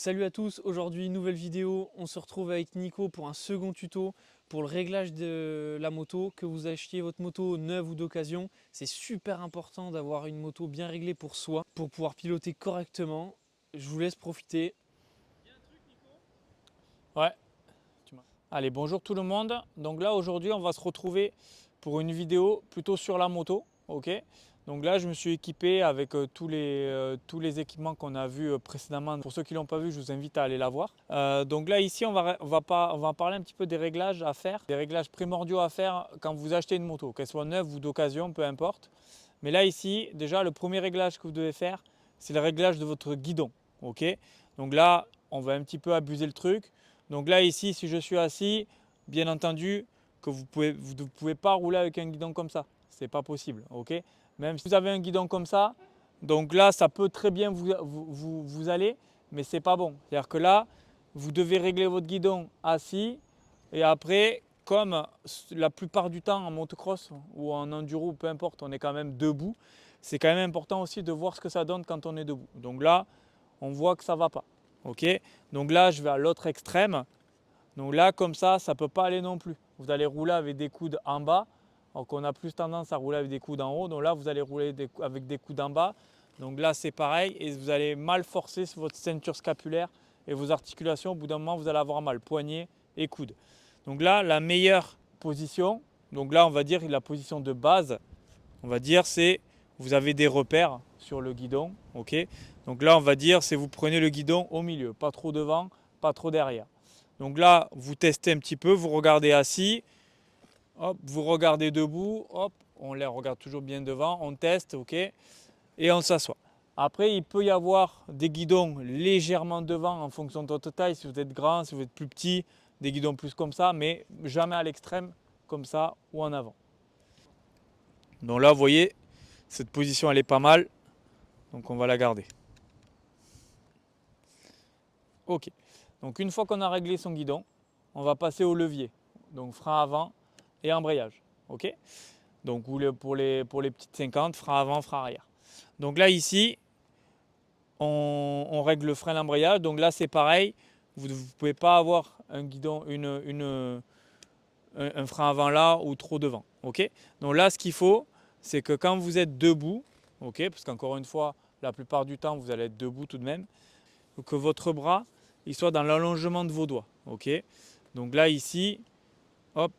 Salut à tous, aujourd'hui nouvelle vidéo, on se retrouve avec Nico pour un second tuto pour le réglage de la moto. Que vous achetiez votre moto neuve ou d'occasion, c'est super important d'avoir une moto bien réglée pour soi, pour pouvoir piloter correctement. Je vous laisse profiter. Ouais. Allez, bonjour tout le monde. Donc là, aujourd'hui, on va se retrouver pour une vidéo plutôt sur la moto. Ok. Donc là, je me suis équipé avec tous les équipements qu'on a vus précédemment. Pour ceux qui ne l'ont pas vu, je vous invite à aller la voir. Donc là, ici, on va parler un petit peu des réglages à faire, des réglages primordiaux à faire quand vous achetez une moto, qu'elle soit neuve ou d'occasion, peu importe. Mais là, ici, déjà, le premier réglage que vous devez faire, c'est le réglage de votre guidon. Ok. Donc là, on va un petit peu abuser le truc. Donc là, ici, si je suis assis, bien entendu que vous ne pouvez pas rouler avec un guidon comme ça. C'est pas possible, ok? Même si vous avez un guidon comme ça, donc là, ça peut très bien vous aller, mais c'est pas bon. C'est-à-dire que là, vous devez régler votre guidon assis et après, comme la plupart du temps en motocross ou en enduro, peu importe, on est quand même debout, c'est quand même important aussi de voir ce que ça donne quand on est debout. Donc là, on voit que ça ne va pas. Ok. Donc là, je vais à l'autre extrême. Donc là, comme ça ne peut pas aller non plus. Vous allez rouler avec des coudes en bas. Donc on a plus tendance à rouler avec des coudes en haut. Donc là, vous allez rouler avec des coudes en bas. Donc là, c'est pareil. Et vous allez mal forcer sur votre ceinture scapulaire et vos articulations. Au bout d'un moment, vous allez avoir mal. Poignet et coude. Donc là, la meilleure position, donc là, on va dire la position de base, on va dire, c'est vous avez des repères sur le guidon. Ok. Donc là, on va dire, c'est vous prenez le guidon au milieu, pas trop devant, pas trop derrière. Donc là, vous testez un petit peu, vous regardez assis, hop, vous regardez debout, hop, on les regarde toujours bien devant, on teste, ok, et on s'assoit. Après, il peut y avoir des guidons légèrement devant en fonction de votre taille, si vous êtes grand, si vous êtes plus petit, des guidons plus comme ça, mais jamais à l'extrême, comme ça, ou en avant. Donc là, vous voyez, cette position, elle est pas mal, donc on va la garder. Ok. Donc une fois qu'on a réglé son guidon, on va passer au levier. Donc frein avant et embrayage. Ok. Donc pour les petites 50, frein avant, frein arrière. Donc là ici, on règle le frein l'embrayage. Donc là c'est pareil. Vous ne pouvez pas avoir un guidon, un frein avant là ou trop devant. Ok. Donc là ce qu'il faut, c'est que quand vous êtes debout, ok, parce qu'encore une fois, la plupart du temps vous allez être debout tout de même, que votre bras il soit dans l'allongement de vos doigts. Ok. Donc là ici, hop,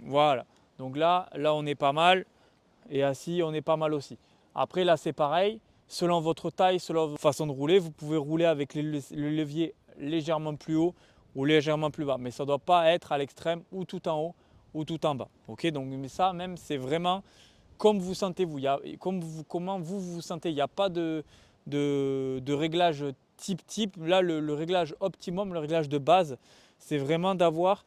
voilà. Donc là on est pas mal et assis on est pas mal aussi. Après là c'est pareil, selon votre taille, selon votre façon de rouler, vous pouvez rouler avec le levier légèrement plus haut ou légèrement plus bas, mais ça ne doit pas être à l'extrême ou tout en haut ou tout en bas. Ok. Donc mais ça même c'est vraiment comme vous sentez vous, comment vous sentez. Il n'y a pas de réglage type. Là, le réglage optimum, le réglage de base, c'est vraiment d'avoir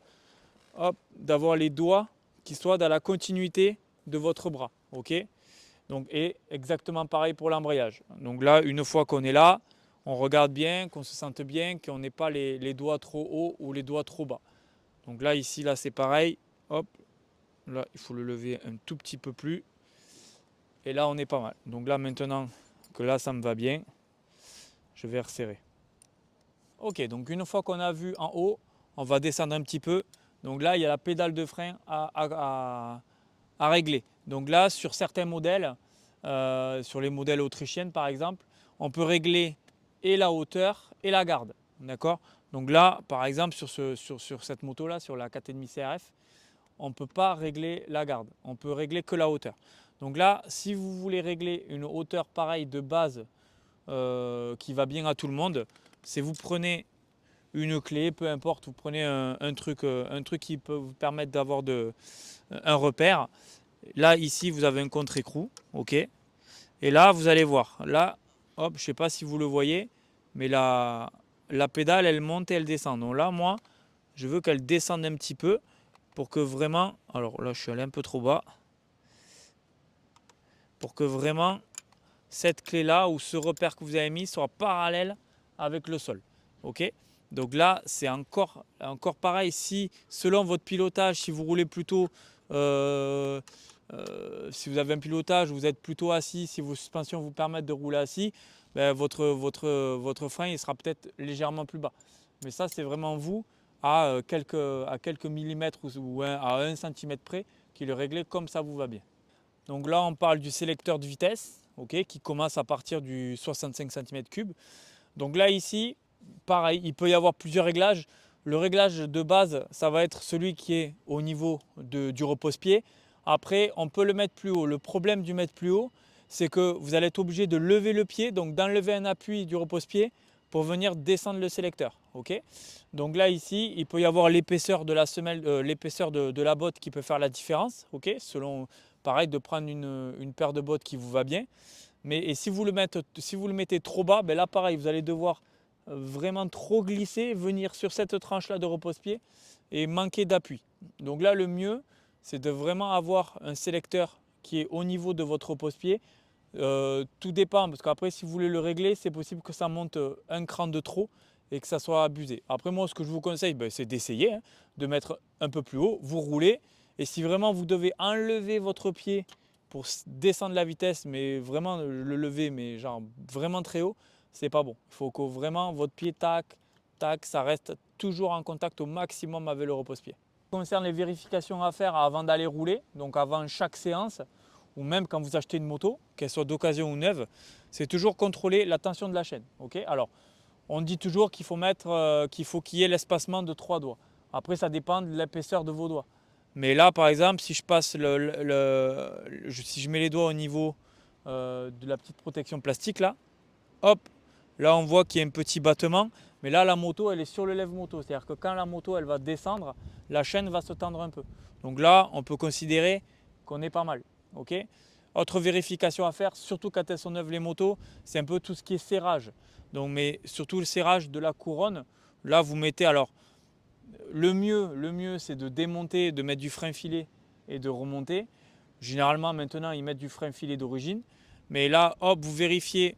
les doigts qui soient dans la continuité de votre bras. Ok. Donc, et exactement pareil pour l'embrayage. Donc là, une fois qu'on est là, on regarde bien, qu'on se sente bien, qu'on n'ait pas les doigts trop hauts ou les doigts trop bas. Donc là, ici, là, c'est pareil. Hop, là, il faut le lever un tout petit peu plus. Et là, on est pas mal. Donc là, maintenant que là, ça me va bien, je vais resserrer. Ok, donc une fois qu'on a vu en haut, on va descendre un petit peu. Donc là, il y a la pédale de frein à régler. Donc là, sur certains modèles, sur les modèles autrichiennes par exemple, on peut régler et la hauteur et la garde. D'accord. Donc là, par exemple, sur cette moto-là, sur la 4,5 CRF, on ne peut pas régler la garde. On peut régler que la hauteur. Donc là, si vous voulez régler une hauteur pareille de base qui va bien à tout le monde, c'est vous prenez une clé, peu importe, vous prenez un truc qui peut vous permettre d'avoir un repère. Là, ici, vous avez un contre-écrou, ok. Et là, vous allez voir. Là, hop, je ne sais pas si vous le voyez, mais la pédale, elle monte et elle descend. Donc là, moi, je veux qu'elle descende un petit peu pour que vraiment, alors là, je suis allé un peu trop bas, pour que vraiment cette clé-là ou ce repère que vous avez mis soit parallèle avec le sol. Ok. Donc là, c'est encore pareil. Si selon votre pilotage, si vous roulez plutôt Si vous avez un pilotage, vous êtes plutôt assis, si vos suspensions vous permettent de rouler assis, ben votre frein il sera peut-être légèrement plus bas. Mais ça, c'est vraiment vous à quelques millimètres à 1 centimètre près qui le réglez comme ça vous va bien. Donc là, on parle du sélecteur de vitesse, ok, qui commence à partir du 65 cm3. Donc là, ici, pareil, il peut y avoir plusieurs réglages. Le réglage de base, ça va être celui qui est au niveau du repose-pied. Après, on peut le mettre plus haut. Le problème du mettre plus haut, c'est que vous allez être obligé de lever le pied, donc d'enlever un appui du repose-pied pour venir descendre le sélecteur. Ok. Donc là, ici, il peut y avoir l'épaisseur de la semelle, l'épaisseur de la botte qui peut faire la différence. Ok. Selon, pareil, de prendre une paire de bottes qui vous va bien. Mais si vous le mettez trop bas, ben là pareil, vous allez devoir vraiment trop glisser, venir sur cette tranche-là de repose-pied et manquer d'appui. Donc là, le mieux, c'est de vraiment avoir un sélecteur qui est au niveau de votre repose-pied. Tout dépend, parce qu'après, si vous voulez le régler, c'est possible que ça monte un cran de trop et que ça soit abusé. Après, moi, ce que je vous conseille, ben, c'est d'essayer, hein, de mettre un peu plus haut, vous roulez. Et si vraiment vous devez enlever votre pied pour descendre la vitesse, mais vraiment le lever, mais genre vraiment très haut, c'est pas bon. Il faut que vraiment votre pied, tac, tac, ça reste toujours en contact au maximum avec le repose-pied. Concerne les vérifications à faire avant d'aller rouler, donc avant chaque séance, ou même quand vous achetez une moto, qu'elle soit d'occasion ou neuve, c'est toujours contrôler la tension de la chaîne. Okay. Alors, on dit toujours qu'il faut qu'il y ait l'espacement de 3 doigts. Après, ça dépend de l'épaisseur de vos doigts. Mais là, par exemple, si je passe si je mets les doigts au niveau de la petite protection plastique, là, hop, là on voit qu'il y a un petit battement. Mais là, la moto, elle est sur le lève-moto. C'est-à-dire que quand la moto, elle va descendre, la chaîne va se tendre un peu. Donc là, on peut considérer qu'on est pas mal. Ok. Autre vérification à faire, surtout quand elles sont neuves les motos, c'est un peu tout ce qui est serrage. Donc, mais surtout le serrage de la couronne. Là, vous mettez alors le mieux, c'est de démonter, de mettre du frein filet et de remonter. Généralement, maintenant, ils mettent du frein filet d'origine. Mais là, hop, vous vérifiez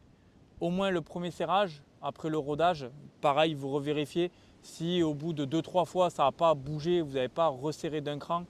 au moins le premier serrage. Après le rodage, pareil, vous revérifiez. Si au bout de 2-3 fois, ça n'a pas bougé, vous n'avez pas resserré d'un cran,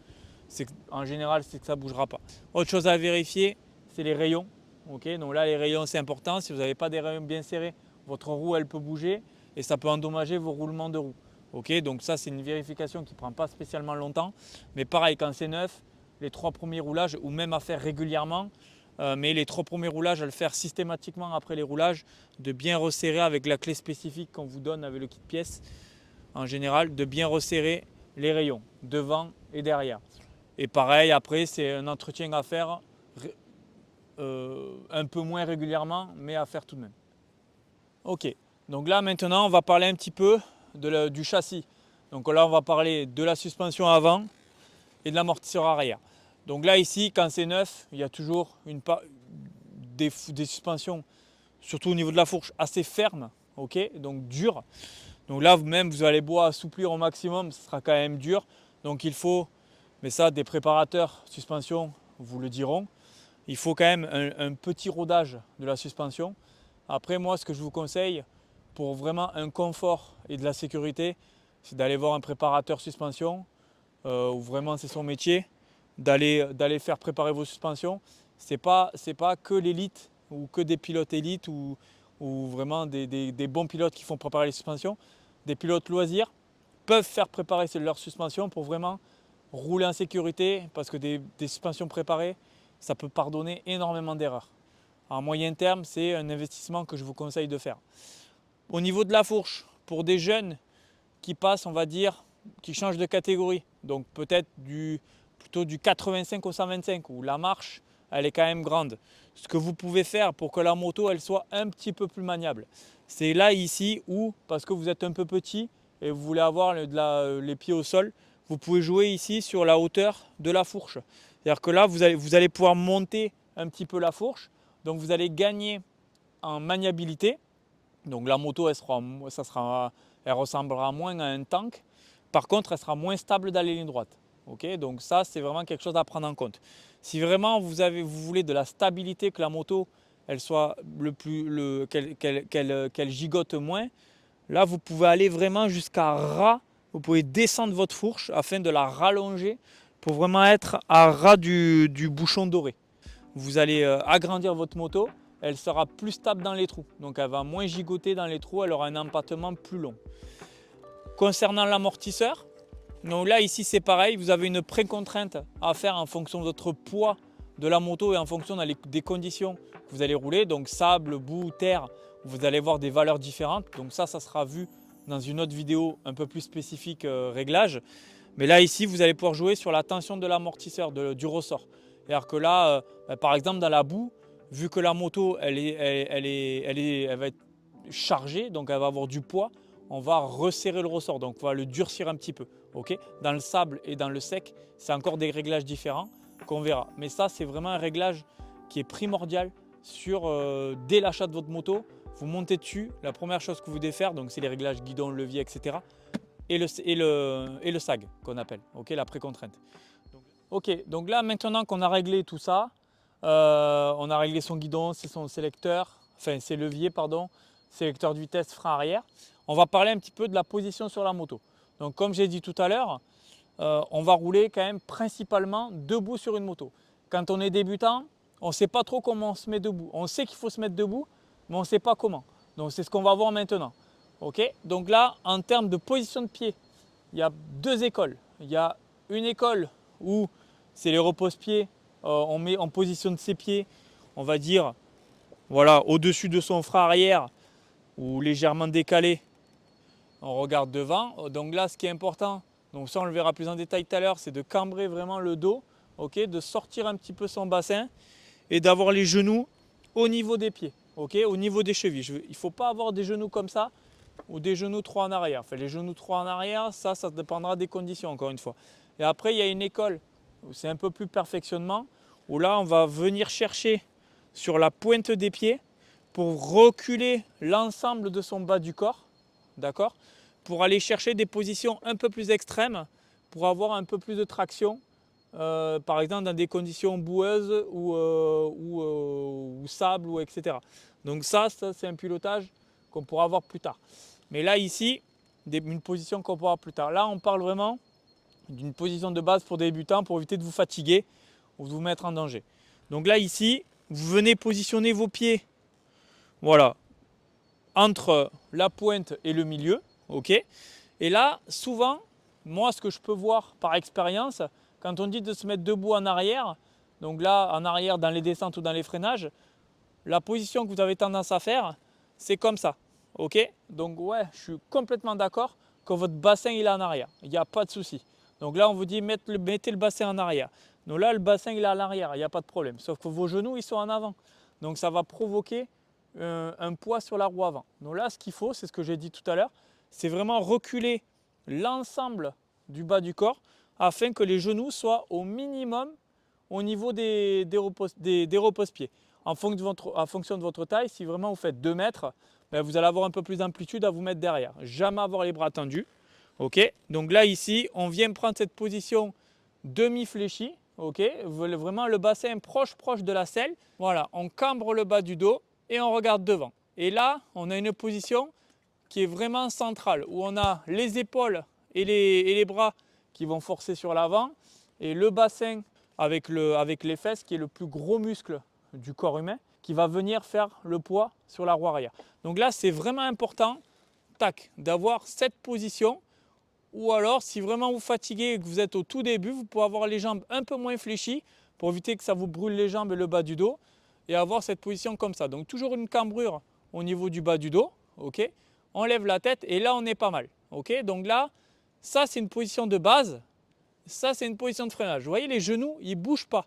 en général, c'est que ça ne bougera pas. Autre chose à vérifier, c'est les rayons. Okay, donc là, les rayons, c'est important. Si vous n'avez pas des rayons bien serrés, votre roue, elle peut bouger et ça peut endommager vos roulements de roue. Okay, donc ça, c'est une vérification qui ne prend pas spécialement longtemps. Mais pareil, quand c'est neuf, les 3 premiers roulages, ou même à faire régulièrement, mais les 3 premiers roulages, à le faire systématiquement après les roulages, de bien resserrer avec la clé spécifique qu'on vous donne avec le kit pièces, en général, de bien resserrer les rayons, devant et derrière. Et pareil, après, c'est un entretien à faire un peu moins régulièrement, mais à faire tout de même. Ok, donc là maintenant, on va parler un petit peu du châssis. Donc là, on va parler de la suspension avant et de l'amortisseur arrière. Donc là, ici, quand c'est neuf, il y a toujours des suspensions, surtout au niveau de la fourche, assez fermes, ok, donc dures. Donc là, même vous allez beau assouplir au maximum, ce sera quand même dur. Donc il faut, mais ça, des préparateurs suspension vous le diront, il faut quand même un petit rodage de la suspension. Après, moi, ce que je vous conseille pour vraiment un confort et de la sécurité, c'est d'aller voir un préparateur suspension, où vraiment c'est son métier, d'aller faire préparer vos suspensions. C'est pas que l'élite ou que des pilotes élites ou vraiment des bons pilotes qui font préparer les suspensions. Des pilotes loisirs peuvent faire préparer leurs suspensions pour vraiment rouler en sécurité, parce que des suspensions préparées, ça peut pardonner énormément d'erreurs. À moyen terme, c'est un investissement que je vous conseille de faire. Au niveau de la fourche, pour des jeunes qui passent, on va dire, qui changent de catégorie, donc peut-être plutôt du 85 au 125, où la marche, elle est quand même grande. Ce que vous pouvez faire pour que la moto, elle soit un petit peu plus maniable, c'est là, ici, où, parce que vous êtes un peu petit et vous voulez avoir les pieds au sol, vous pouvez jouer ici sur la hauteur de la fourche. C'est-à-dire que là, vous allez pouvoir monter un petit peu la fourche, donc vous allez gagner en maniabilité. Donc la moto, elle ressemblera moins à un tank. Par contre, elle sera moins stable dans les lignes droites. Okay, donc ça, c'est vraiment quelque chose à prendre en compte. Si vraiment vous voulez de la stabilité, que la moto, elle soit qu'elle gigote moins, là, vous pouvez aller vraiment jusqu'à ras. Vous pouvez descendre votre fourche afin de la rallonger pour vraiment être à ras du bouchon doré. Vous allez agrandir votre moto, elle sera plus stable dans les trous. Donc elle va moins gigoter dans les trous, elle aura un empattement plus long. Concernant l'amortisseur, donc là ici c'est pareil, vous avez une précontrainte à faire en fonction de votre poids de la moto et en fonction des conditions que vous allez rouler. Donc sable, boue, terre, vous allez voir des valeurs différentes. Donc ça sera vu dans une autre vidéo un peu plus spécifique réglage. Mais là ici vous allez pouvoir jouer sur la tension de l'amortisseur, du ressort. C'est-à-dire que là, par exemple dans la boue, vu que la moto elle va être chargée, donc elle va avoir du poids, on va resserrer le ressort, donc on va le durcir un petit peu. Okay, dans le sable et dans le sec, c'est encore des réglages différents qu'on verra. Mais ça, c'est vraiment un réglage qui est primordial dès l'achat de votre moto. Vous montez dessus, la première chose que vous devez faire, donc c'est les réglages guidon, levier, etc. Et le SAG qu'on appelle, okay, la précontrainte. Ok, donc là maintenant qu'on a réglé tout ça, on a réglé son guidon, c'est son sélecteur, enfin ses leviers, pardon, sélecteur de vitesse, frein arrière. On va parler un petit peu de la position sur la moto. Donc comme j'ai dit tout à l'heure, on va rouler quand même principalement debout sur une moto. Quand on est débutant, on ne sait pas trop comment on se met debout. On sait qu'il faut se mettre debout, mais on ne sait pas comment. Donc c'est ce qu'on va voir maintenant. Okay, donc là, en termes de position de pied, il y a deux écoles. Il y a une école où c'est les repose-pieds, on met en position de ses pieds, on va dire, voilà, au-dessus de son frein arrière ou légèrement décalé, on regarde devant. Donc là, ce qui est important, donc ça on le verra plus en détail tout à l'heure, c'est de cambrer vraiment le dos, okay, de sortir un petit peu son bassin et d'avoir les genoux au niveau des pieds, okay, au niveau des chevilles. Il ne faut pas avoir des genoux comme ça ou des genoux trop en arrière. Enfin, les genoux trop en arrière, ça dépendra des conditions encore une fois. Et après, il y a une école où c'est un peu plus perfectionnement, où là, on va venir chercher sur la pointe des pieds pour reculer l'ensemble de son bas du corps, d'accord, pour aller chercher des positions un peu plus extrêmes, pour avoir un peu plus de traction, par exemple dans des conditions boueuses ou sable, ou etc. Donc ça c'est un pilotage qu'on pourra avoir plus tard. Mais là ici, une position qu'on pourra avoir plus tard. Là on parle vraiment d'une position de base pour débutants, pour éviter de vous fatiguer ou de vous mettre en danger. Donc là ici, vous venez positionner vos pieds, voilà, entre la pointe et le milieu, ok. Et là, souvent, moi, ce que je peux voir par expérience, quand on dit de se mettre debout en arrière, donc là, en arrière dans les descentes ou dans les freinages, la position que vous avez tendance à faire, c'est comme ça, ok. Donc ouais, je suis complètement d'accord que votre bassin il est en arrière, il n'y a pas de souci. Donc là, on vous dit mettez le bassin en arrière. Donc là, le bassin il est à l'arrière, il n'y a pas de problème. Sauf que vos genoux ils sont en avant, donc ça va provoquer un poids sur la roue avant. Donc là, ce qu'il faut, c'est ce que j'ai dit tout à l'heure, c'est vraiment reculer l'ensemble du bas du corps afin que les genoux soient au minimum au niveau des repose-pieds. En fonction de votre taille, si vraiment vous faites 2 mètres, ben vous allez avoir un peu plus d'amplitude à vous mettre derrière. Jamais avoir les bras tendus. Okay, donc là, ici, on vient prendre cette position demi-fléchie. Okay, vraiment le bassin proche de la selle. Voilà, on cambre le bas du dos et on regarde devant. Et là, on a une position qui est vraiment centrale, où on a les épaules et les bras qui vont forcer sur l'avant, et le bassin avec les fesses, qui est le plus gros muscle du corps humain, qui va venir faire le poids sur la roue arrière. Donc là, c'est vraiment important, d'avoir cette position. Ou alors, si vraiment vous fatiguez et que vous êtes au tout début, vous pouvez avoir les jambes un peu moins fléchies pour éviter que ça vous brûle les jambes et le bas du dos, et avoir cette position comme ça. Donc toujours une cambrure au niveau du bas du dos, ok. On lève la tête et là on est pas mal, ok. Donc là, ça c'est une position de base, ça c'est une position de freinage. Vous voyez, les genoux ils bougent pas,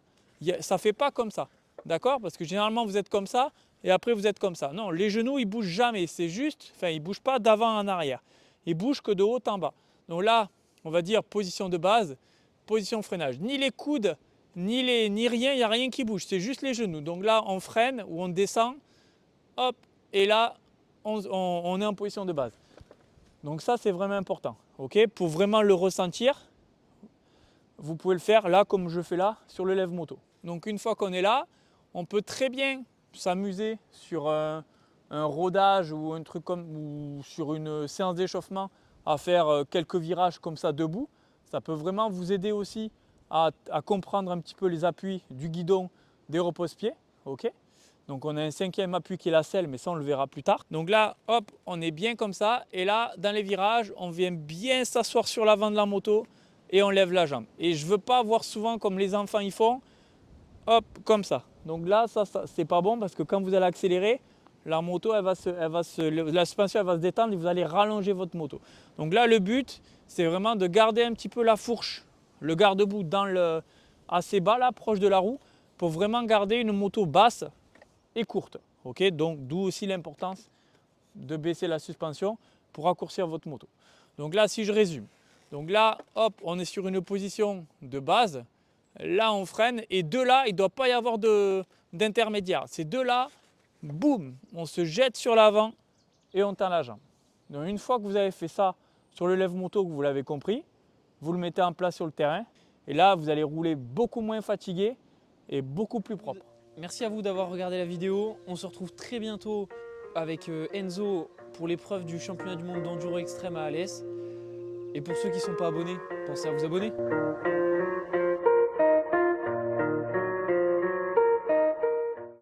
ça fait pas comme ça, d'accord, parce que généralement vous êtes comme ça et après vous êtes comme ça. Non, les genoux ils bougent jamais, c'est juste, enfin ils bougent pas d'avant en arrière, ils bougent que de haut en bas. Donc là, on va dire position de base, position freinage. Ni les coudes, ni rien, il n'y a rien qui bouge, c'est juste les genoux. Donc là, on freine ou on descend, hop, et là, on est en position de base. Donc ça, c'est vraiment important. Okay, pour vraiment le ressentir, vous pouvez le faire là, comme je fais là, sur le lève-moto. Donc une fois qu'on est là, on peut très bien s'amuser sur un rodage ou un truc ou sur une séance d'échauffement à faire quelques virages comme ça debout. Ça peut vraiment vous aider aussi à comprendre un petit peu les appuis du guidon des repose-pieds. Ok, donc on a un 5e appui qui est la selle, mais ça on le verra plus tard. Donc là, hop, on est bien comme ça. Et là, dans les virages, on vient bien s'asseoir sur l'avant de la moto et on lève la jambe. Et je ne veux pas voir souvent comme les enfants y font, hop, comme ça. Donc là, ça c'est pas bon parce que quand vous allez accélérer, la moto, la suspension elle va se détendre et vous allez rallonger votre moto. Donc là, le but, c'est vraiment de garder un petit peu la fourche, le garde-boue assez bas, là, proche de la roue, pour vraiment garder une moto basse et courte. Okay, donc d'où aussi l'importance de baisser la suspension pour raccourcir votre moto. Donc là, si je résume, donc là, hop, on est sur une position de base. Là, on freine et de là, il ne doit pas y avoir d'intermédiaire. Ces deux-là, boum, on se jette sur l'avant et on tend la jambe. Donc une fois que vous avez fait ça sur le lève-moto, que vous l'avez compris, vous le mettez en place sur le terrain et là, vous allez rouler beaucoup moins fatigué et beaucoup plus propre. Merci à vous d'avoir regardé la vidéo. On se retrouve très bientôt avec Enzo pour l'épreuve du championnat du monde d'enduro extrême à Alès. Et pour ceux qui ne sont pas abonnés, pensez à vous abonner.